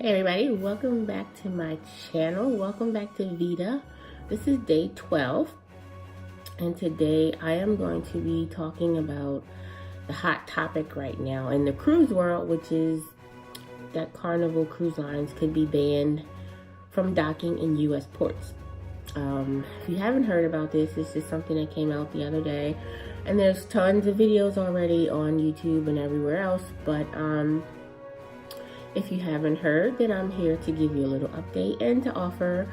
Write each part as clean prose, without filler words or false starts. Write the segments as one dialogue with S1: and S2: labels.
S1: Hey everybody, welcome back to my channel. Welcome back to VEDA. This is day 12, and today I am going to be talking about the hot topic right now in the cruise world, which is that Carnival Cruise Lines could be banned from docking in U.S. ports. If you haven't heard about this is something that came out the other day, and there's tons of videos already on YouTube and everywhere else, but if you haven't heard, then I'm here to give you a little update and to offer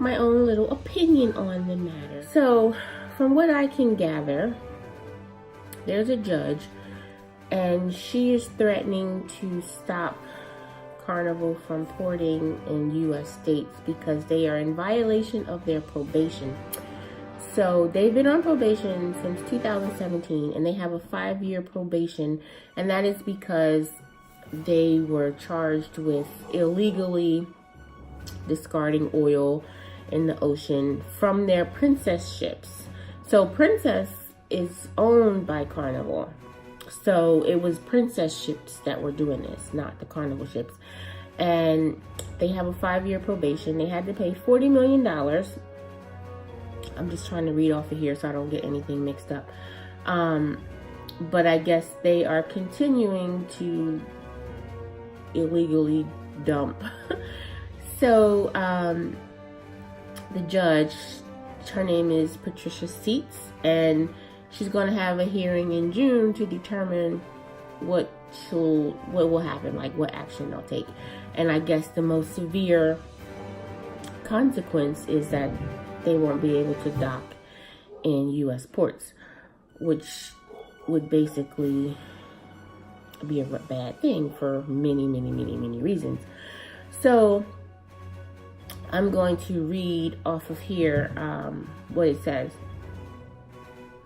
S1: my own little opinion on the matter. So, from what I can gather, there's a judge and she is threatening to stop Carnival from porting in U.S. states because they are in violation of their probation. So they've been on probation since 2017 and they have a 5-year probation, and that is because they were charged with illegally discarding oil in the ocean from their Princess ships. So Princess is owned by Carnival. So it was Princess ships that were doing this, not the Carnival ships. And they have a 5-year probation. They had to pay $40 million. I'm just trying to read off of here so I don't get anything mixed up. But I guess they are continuing to illegally dump. So the judge, her name is Patricia Seats, and she's going to have a hearing in June to determine what will happen, like what action they'll take. And I guess the most severe consequence is that they won't be able to dock in U.S. ports, which would basically be a bad thing for many reasons. So I'm going to read off of here what it says.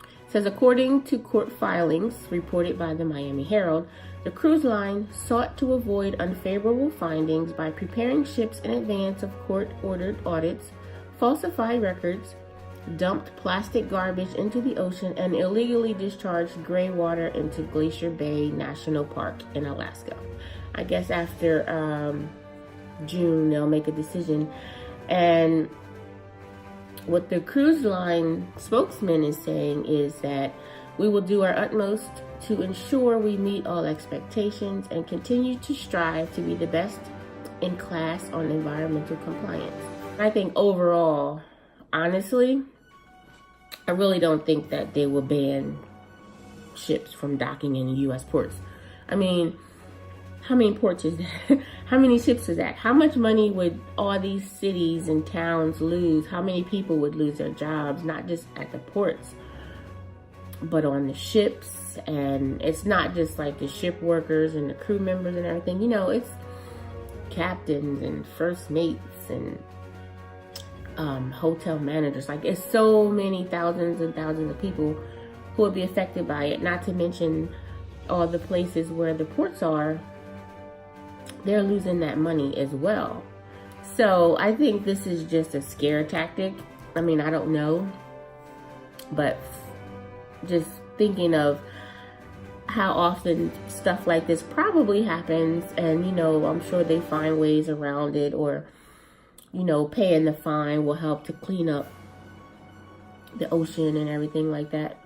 S1: It says, according to court filings reported by the Miami Herald, the cruise line sought to avoid unfavorable findings by preparing ships in advance of court-ordered audits, falsified records, dumped plastic garbage into the ocean, and illegally discharged gray water into Glacier Bay National Park in Alaska. I guess after June they'll make a decision. And what the cruise line spokesman is saying is that we will do our utmost to ensure we meet all expectations and continue to strive to be the best in class on environmental compliance. I think overall, honestly, I really don't think that they will ban ships from docking in U.S. ports. I mean, how many ports is that? How many ships is that? How much money would all these cities and towns lose? How many people would lose their jobs, not just at the ports, but on the ships? And it's not just like the ship workers and the crew members and everything. You know, it's captains and first mates and hotel managers. Like, it's so many thousands and thousands of people who would be affected by it, not to mention all the places where the ports are. They're losing that money as well. So I think this is just a scare tactic. I mean, I don't know, but just thinking of how often stuff like this probably happens, and you know, I'm sure they find ways around it, or you know, paying the fine will help to clean up the ocean and everything like that.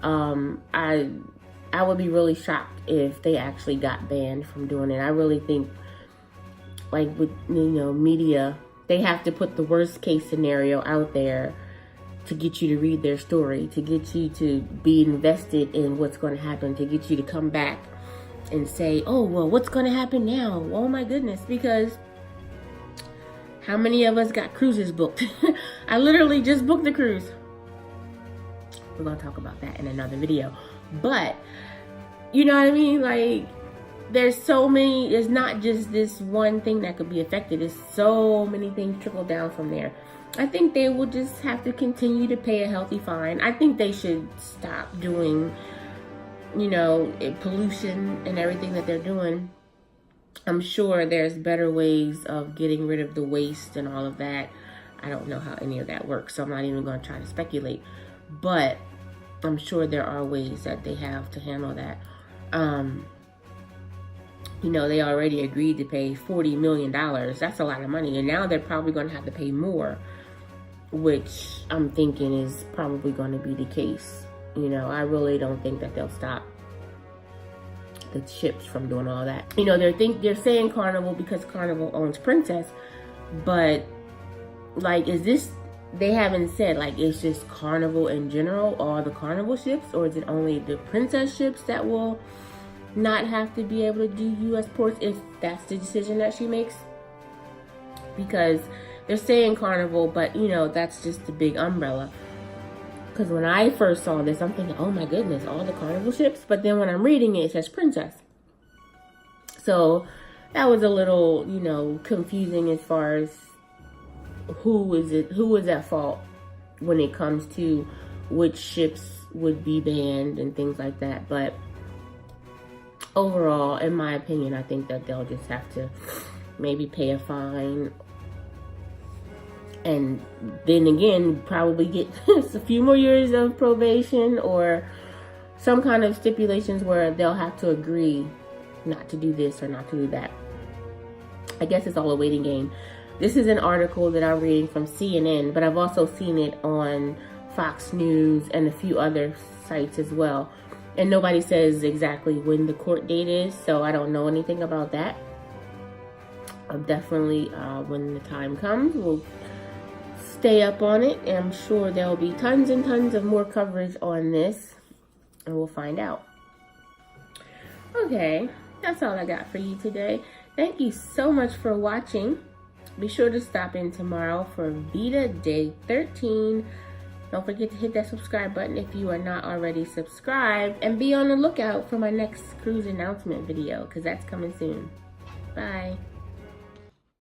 S1: I would be really shocked if they actually got banned from doing it. I really think, like with, you know, media, they have to put the worst case scenario out there to get you to read their story, to get you to be invested in what's going to happen, to get you to come back and say, oh, well, what's going to happen now? Oh my goodness, because how many of us got cruises booked? I literally just booked the cruise. We're going to talk about that in another video. But, you know what I mean? Like, there's so many, it's not just this one thing that could be affected. There's so many things trickle down from there. I think they will just have to continue to pay a healthy fine. I think they should stop doing, you know, pollution and everything that they're doing. I'm sure there's better ways of getting rid of the waste and all of that. I don't know how any of that works, so I'm not even going to try to speculate. But I'm sure there are ways that they have to handle that. You know, they already agreed to pay $40 million. That's a lot of money. And now they're probably going to have to pay more, which I'm thinking is probably going to be the case. You know, I really don't think that they'll stop the ships from doing all that. You know, they're saying Carnival because Carnival owns Princess, but like, is this, they haven't said like it's just Carnival in general, all the Carnival ships, or is it only the Princess ships that will not have to be able to do U.S. ports if that's the decision that she makes? Because they're saying Carnival, but you know, that's just the big umbrella. Because when I first saw this, I'm thinking, oh my goodness, all the Carnival ships. But then when I'm reading it, it says Princess. So that was a little, you know, confusing as far as who is at fault when it comes to which ships would be banned and things like that. But overall, in my opinion, I think that they'll just have to maybe pay a fine. And then again, probably get a few more years of probation or some kind of stipulations where they'll have to agree not to do this or not to do that. I guess it's all a waiting game. This is an article that I'm reading from CNN, but I've also seen it on Fox News and a few other sites as well. And nobody says exactly when the court date is, so I don't know anything about that. I'll definitely, when the time comes, we'll stay up on it, and I'm sure there'll be tons and tons of more coverage on this, and we'll find out. Okay, that's all I got for you today. Thank you so much for watching. Be sure to stop in tomorrow for VEDA Day 13. Don't forget to hit that subscribe button if you are not already subscribed, and be on the lookout for my next cruise announcement video, because that's coming soon. Bye.